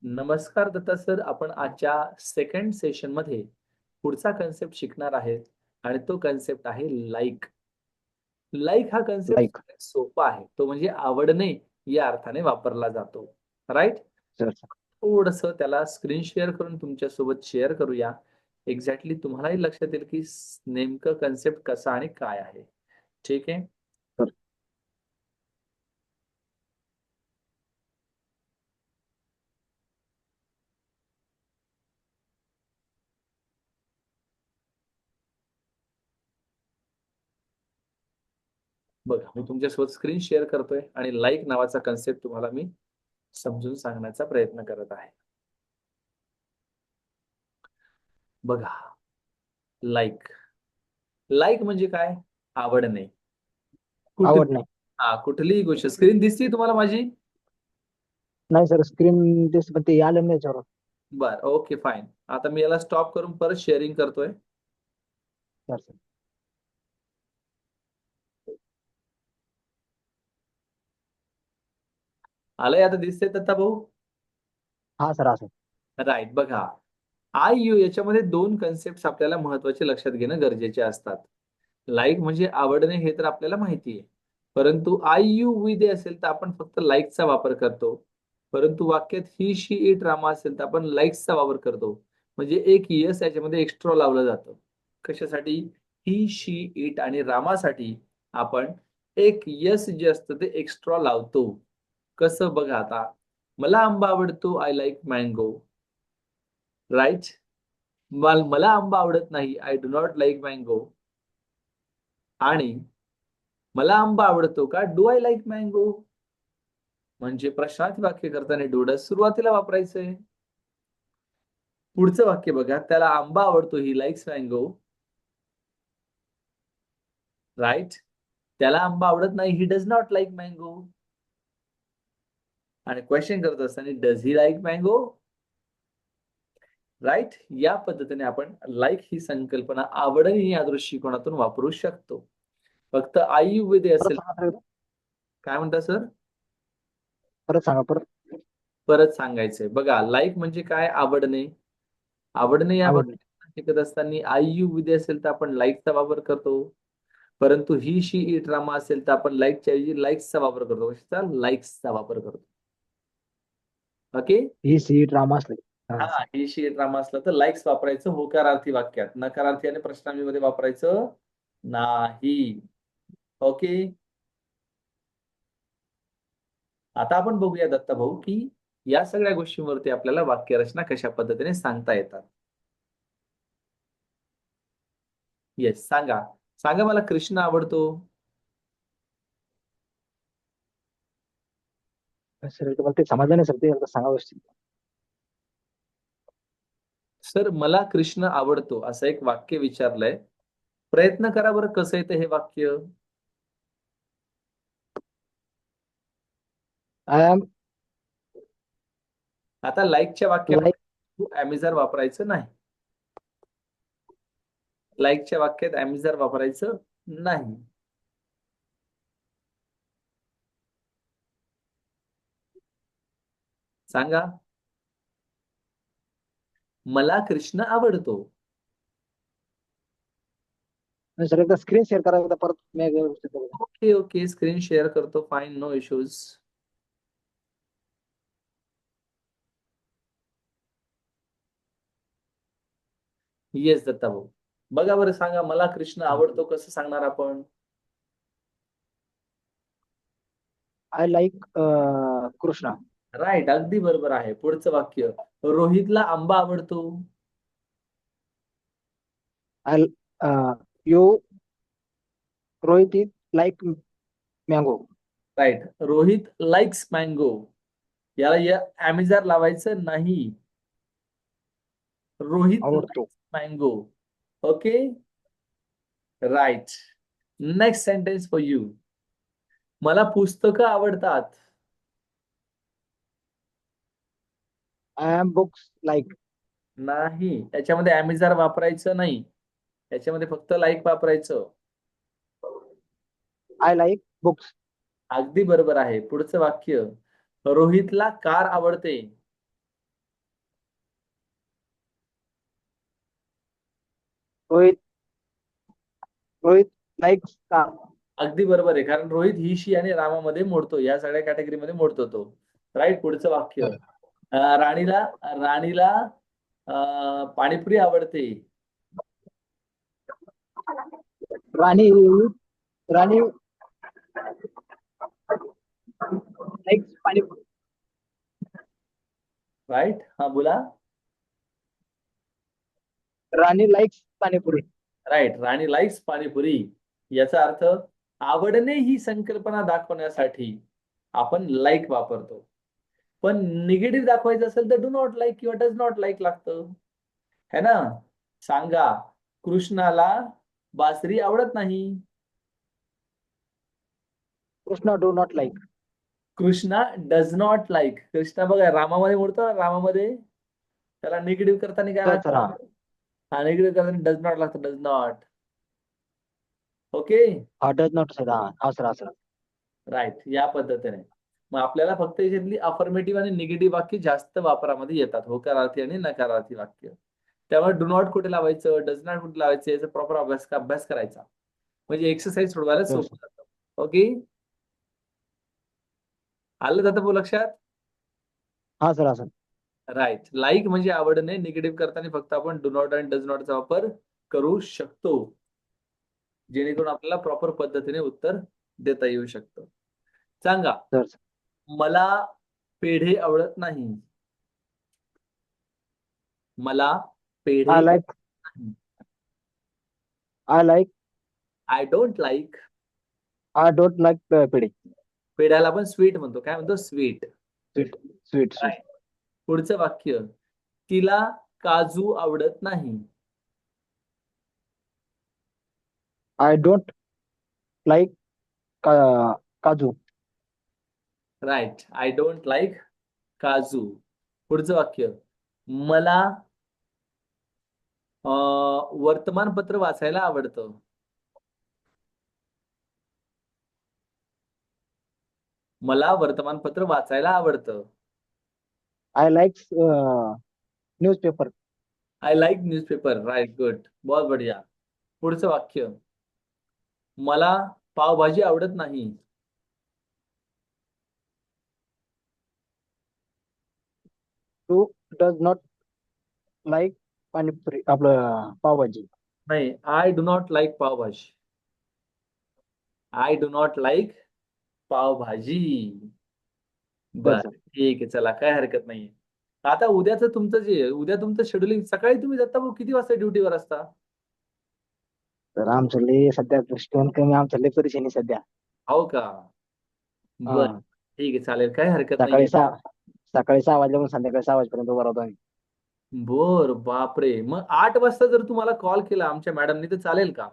नमस्कार दत्ता सर. आपण आजच्या सेकंड सेशन मध्ये पुढचा कन्सेप्ट शिकणार आहेत आणि तो कन्सेप्ट आहे लाईक. लाईक हा लाईक. कन्सेप्ट सोपा आहे. तो म्हणजे आवडणे या अर्थाने वापरला जातो. राईट? सर थोडस त्याला स्क्रीन शेअर करून तुमच्या सोबत शेअर करूया. एक्झॅक्टली तुम्हालाही लक्षात येईल की नेमकं कन्सेप्ट कसा आणि काय आहे. ठीक आहे. सर बघा, मी तुमच्यासोबत स्क्रीन शेअर करतोय आणि लाईक नावाचा कन्सेप्ट तुम्हाला मी समजून सांगण्याचा प्रयत्न करत आहे. बघा, लाईक लाईक म्हणजे काय? आवडणे. कुठ आवड नाही. हा कुठलीही गोष्ट. स्क्रीन दिसते तुम्हाला माझी? नाही सर, स्क्रीन दिसत पण ते आलं नाही याच्यावर. बर, ओके, फाईन. आता मी याला स्टॉप करून परत शेअरिंग करतोय. सर सर आलंय, आता दिसतंय दत्ता भाऊ? हा सर, असं. राईट. बघा, आय यू याच्यामध्ये दोन कन्सेप्ट आपल्याला महत्वाचे लक्षात घेणं गरजेचे असतात. लाईक म्हणजे आवडणे हे तर आपल्याला माहिती आहे. परंतु आय यू वी दे असेल तर आपण फक्त लाईकचा वापर करतो. परंतु वाक्यात ही शी इट रामा असेल तर आपण लाईक्सचा वापर करतो. म्हणजे एक यस याच्यामध्ये एक्स्ट्रा लावलं जातं. कशासाठी? ही शी इट आणि रामासाठी आपण एक यस जे असतं ते एक्स्ट्रा लावतो. कसं बघा आता, मला आंबा आवडतो, आय लाईक मँगो. राईट? मला आंबा आवडत नाही, I do not like mango. आणि मला आंबा आवडतो का, डू आय लाईक मँगो. म्हणजे प्रश्नार्थी वाक्य करताना डूडस सुरुवातीला वापरायचंय. पुढचं वाक्य बघा, त्याला आंबा आवडतो, ही लाईक्स मँगो. राईट? त्याला आंबा आवडत नाही, he does not like mango. आणि क्वेश्चन करत असताना does he like mango. Right? या पद्धतीने आपण लाईक ही संकल्पना आवडणे या दृष्टिकोनातून वापरू शकतो. फक्त आई मध्ये परत असेल. सांगा सर, काय म्हणता सर? परत सांगा परत. परत सांगायचंय. बघा, लाईक म्हणजे काय? आवडणे. आवडणे या आवडली. वाक्यात शिकत असताना आय यू विद्या असेल तर आपण लाईकचा वापर करतो. परंतु ही शी इट रामा असेल तर आपण लाईकच्या ऐवजी लाईक्सचा वापर करतो. कशाचा? लाईक्सचा वापर करतो. ओके. ही सीट राम असले. हा हा, sir. He she it Rama असलं तर लाईक्स वापरायचं होकारार्थी वाक्यात. नकारार्थी आणि प्रश्नार्थी मध्ये वापरायचं नाही. ओके. आता आपण बघूया दत्ता भाऊ की या सगळ्या गोष्टींवरती आपल्याला वाक्यरचना कशा पद्धतीने सांगता येतात. येस, सांगा. सांगा, मला कृष्ण आवडतो. सर तुम्हाला ते समजलं नाही सर, ते एकदा सांगा व्यवस्थित. सर, मला कृष्ण आवडतो असं एक वाक्य विचारलंय. प्रयत्न करा बरं कसं येतं हे वाक्य. आय एम आता लाईकच्या लाईक. वाक्यामध्ये अॅमिझर वापरायचं नाही. लाईकच्या वाक्यात अॅमिझर वापरायचं नाही. सांगा. मला कृष्ण आवडतो. सर एकदा स्क्रीन शेअर करा, एकदा परत मी एकदा व्यवस्थित बघू. ओके, ओके, स्क्रीन शेअर करतो. Fine, no issues. Yes Datta भाऊ. बघा बरं, सांगा, मला कृष्ण आवडतो कसं सांगणार आपण? I like Krishna. राईट, अगदी बरोबर आहे. पुढचं वाक्य, रोहितला आंबा आवडतो. I you Rohit is like mango. Right, Rohit likes mango. याला या अॅमिझर लावायचं नाही. रोहित आवडतो. Likes mango. Okay. Right. Next sentence for you. मला पुस्तकं आवडतात. I am books like. नाही, त्याच्यामध्ये अॅमिझर वापरायचं नाही. त्याच्यामध्ये फक्त लाईक वापरायचं. I like books. अगदी बरोबर आहे. पुढचं वाक्य, रोहितला कार आवडते. Rohit Rohit likes car. अगदी बरोबर आहे, कारण रोहित ही शी आणि रामामध्ये मोडतो, या सगळ्या कॅटेगरीमध्ये मोडतो तो. राईट. पुढचं वाक्य. राणीला राणीला पाणीपुरी आवडते. राणी राणी लाईक्स पाणीपुरी. राईट. हा बोला. राणी लाईक्स पाणीपुरी. राईट. राणी लाईक्स पाणीपुरी. याचा अर्थ आवडणे ही संकल्पना दाखवण्यासाठी आपण लाईक वापरतो. पण निगेटिव्ह दाखवायचं असेल तर डू नॉट लाईक किंवा डज नॉट लाईक लागतं, है ना. सांगा, कृष्णाला बासरी आवडत नाही. Krishna do not like. Krishna does not like. Krishna बघा रामामध्ये मोडतो ना, रामामध्ये त्याला निगेटिव्ह करताना काय सर सर हा. लागतं? हा, निगेटिव्ह करताना डज नॉट लागतं. Does not. ओके. हा डज नॉट सर. हा हा सर हा सर. राईट. या पद्धतीने मग आपल्याला फक्त याच्यातली अफर्मेटिव्ह आणि निगेटिव्ह वाक्य जास्त वापरामध्ये येतात, होकारार्थी आणि नकारार्थी वाक्य. त्यामुळे डू नॉट कुठे लावायचं, डज नॉट कुठे लावायचं, याचा प्रॉपर अभ्यास करायचा, म्हणजे एक्सरसाइज सोडवायला सर सोपं सर. जातं. ओके. आलं जातं भाऊ लक्षात. हा सर हा सर. राईट. लाईक म्हणजे आवडणे, निगेटिव्ह करताना फक्त आपण डू नॉट आणि डज नॉटचा वापर करू शकतो, जेणेकरून आपल्याला प्रॉपर पद्धतीने उत्तर देता येऊ शकतं. सांगा, सर सर. मला पेढे आवडत नाही. मला पेढे आय लाईक. नाही. I like. I don't like. I don't like pedhe. पेढ्याला आपण स्वीट म्हणतो. काय म्हणतो? Sweet. Sweet sweet sweet. Right. पुढचं वाक्य. तिला काजू आवडत नाही. I don't like kaju. Right. I don't like kaju. पुढचं वाक्य. मला वर्तमानपत्र वाचायला आवडतं. मला वर्तमानपत्र वाचायला आवडतं. I like newspaper. I like newspaper. Right. Good. बहुत बढिया. पुढचं वाक्य. मला पावभाजी आवडत नाही. To does not like pani puri आपलं पावभाजी. नाही, I do not like pav bhaji. I do not like pav bhaji. Sir बर. सर. ठीक आहे, चला, काय हरकत नाहीये. आता उद्या तुमचं शेड्युलिंग सकाळी तुम्ही जाता भाऊ, किती वाजता ड्युटीवर असता? तर आमचं लय सध्या स्टोन कमी, आमचं लय परेशानी सध्या. हो का? बर. हा. ठीक आहे, चालेल, काय हरकत सकाळी नाहीये. 6 वाजल्यापासून संध्याकाळी 6 वाजेपर्यंत उभा राहतो आम्ही. बर. बापरे. मग 8 वाजता जर तुम्हाला कॉल केला आमच्या मॅडमनी तर चालेल का?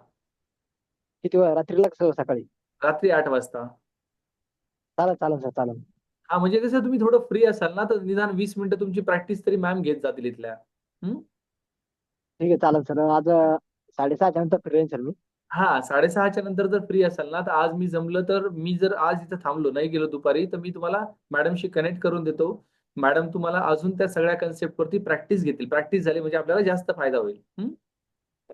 किती वेळा रात्रीला सकाळी? रात्री 8 वाजता. चालेल चालेल सर चालेल. हा, म्हणजे कसं तुम्ही थोडं फ्री असाल ना, तर निदान 20 मिनिटं तुमची प्रॅक्टिस तरी मॅम घेत जातील इथल्या. हम्म? ठीक आहे चालेल सर. आज 6:30च्या नंतर फ्री राहीन सर मी. हा, 6:30च्या नंतर जर फ्री असाल ना, तर आज मी जमलं तर मी जर आज इथं थांबलो नाही गेलो दुपारी, तर मी तुम्हाला मॅडमशी कनेक्ट करून देतो. मॅडम तुम्हाला अजून त्या सगळ्या कन्सेप्ट वरती प्रॅक्टिस घेतील. प्रॅक्टिस झाली म्हणजे आपल्याला जास्त फायदा होईल.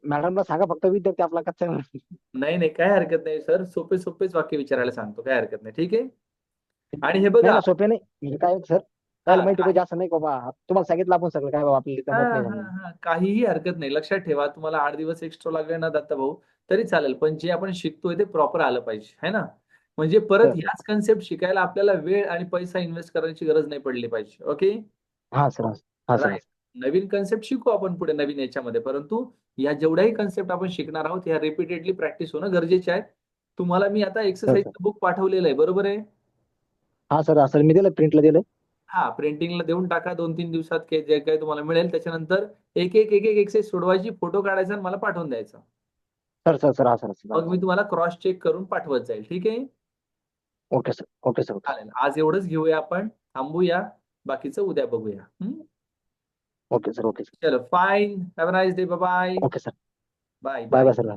मॅडमला सांगा फक्त विद्यार्थी आपला कच्चा आहे. नाही नाही, काय हरकत नाही सर, सोपे सोपेच वाक्य विचारायला सांगतो, काय हरकत नाही. ठीक आहे. आणि हे नाही बघा. ना सोपे नाही म्हणजे काय सर. हा त्याला माहिती पाहिजे असं नाही का बाबा तुम्हाला सांगितलं आपण सगळं काय बाबा आपल्याला हा जमत नाही हा म्हणून. हा, काहीही हरकत नाही. लक्षात ठेवा, तुम्हाला 8 दिवस एक्स्ट्रा लागले ना दत्ता भाऊ, तरी चालेल, पण जे आपण शिकतोय ते प्रॉपर आलं पाहिजे, है ना. म्हणजे परत सर सर. ह्याच कन्सेप्ट शिकायला आपल्याला वेळ आणि पैसा इन्व्हेस्ट करायची गरज नाही पडली पाहिजे. ओके. हा सर हा सर. राईट. नवीन कन्सेप्ट शिकू आपण पुढे नवीन याच्यामध्ये, परंतु या जेवढ्याही कन्सेप्ट आपण शिकणार आहोत ह्या रिपीटेडली प्रॅक्टिस होणं गरजेचे आहे. तुम्हाला मी आता सर सर. एक्सरसाइजचं बुक पाठवलेलं आहे, बरोबर आहे. हा सर हा सर मी दिलं प्रिंटला दिलं. हा, प्रिंटिंगला देऊन टाका 2-3 दिवसात, जे काही तुम्हाला मिळेल त्याच्यानंतर एक एक एक्सरसाइज सोडवायची, फोटो काढायचा आणि मला पाठवून द्यायचा. सर सर सर हा सर मग चालेल. मी तुम्हाला क्रॉस चेक करून पाठवत जाईल. ठीक आहे. Okay sir okay sir okay. चालेल, आज एवढंच घेऊया आपण, थांबूया, बाकीचं उद्या बघूया. Okay sir okay sir. चलो, fine. Have a nice day. Bye. Okay sir. Bye bye bye. Bye sir.